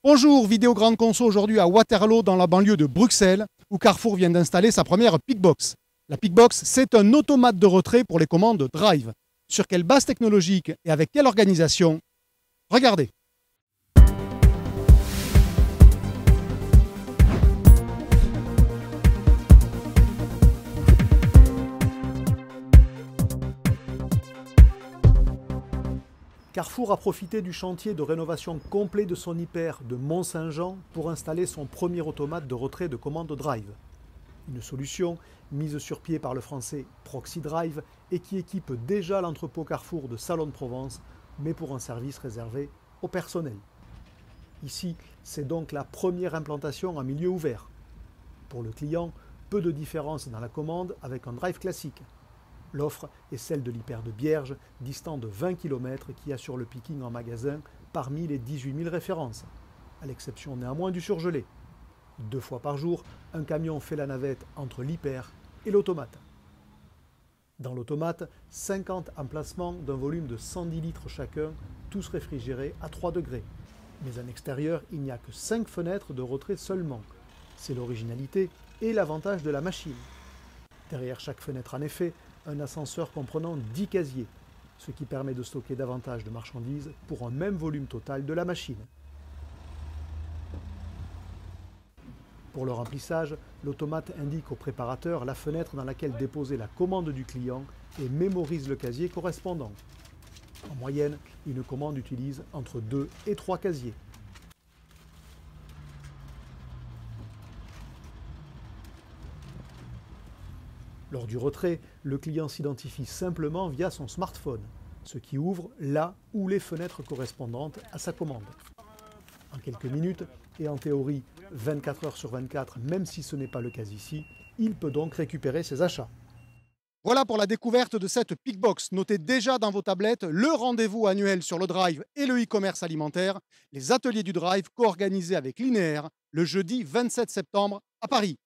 Bonjour, vidéo grande conso aujourd'hui à Waterloo dans la banlieue de Bruxelles où Carrefour vient d'installer sa première Pickbox. La Pickbox, c'est un automate de retrait pour les commandes Drive. Sur quelle base technologique et avec quelle organisation? Regardez. Carrefour a profité du chantier de rénovation complet de son hyper de Mont-Saint-Jean pour installer son premier automate de retrait de commandes Drive. Une solution mise sur pied par le français Proxy Drive et qui équipe déjà l'entrepôt Carrefour de Salon de Provence, mais pour un service réservé au personnel. Ici, c'est donc la première implantation en milieu ouvert. Pour le client, peu de différence dans la commande avec un Drive classique. L'offre est celle de l'hyper de Bierge, distant de 20 km, qui assure le picking en magasin parmi les 18 000 références, à l'exception néanmoins du surgelé. 2 fois par jour, un camion fait la navette entre l'hyper et l'automate. Dans l'automate, 50 emplacements d'un volume de 110 litres chacun, tous réfrigérés à 3 degrés. Mais en extérieur, il n'y a que 5 fenêtres de retrait seulement. C'est l'originalité et l'avantage de la machine. Derrière chaque fenêtre, en effet, un ascenseur comprenant 10 casiers, ce qui permet de stocker davantage de marchandises pour un même volume total de la machine. Pour le remplissage, l'automate indique au préparateur la fenêtre dans laquelle déposer la commande du client et mémorise le casier correspondant. En moyenne, une commande utilise entre 2 et 3 casiers. Lors du retrait, le client s'identifie simplement via son smartphone, ce qui ouvre la ou les fenêtres correspondantes à sa commande. En quelques minutes, et en théorie 24 heures sur 24, même si ce n'est pas le cas ici, il peut donc récupérer ses achats. Voilà pour la découverte de cette Pickbox. Notez déjà dans vos tablettes le rendez-vous annuel sur le Drive et le e-commerce alimentaire, les ateliers du Drive co-organisés avec Linéaire le jeudi 27 septembre à Paris.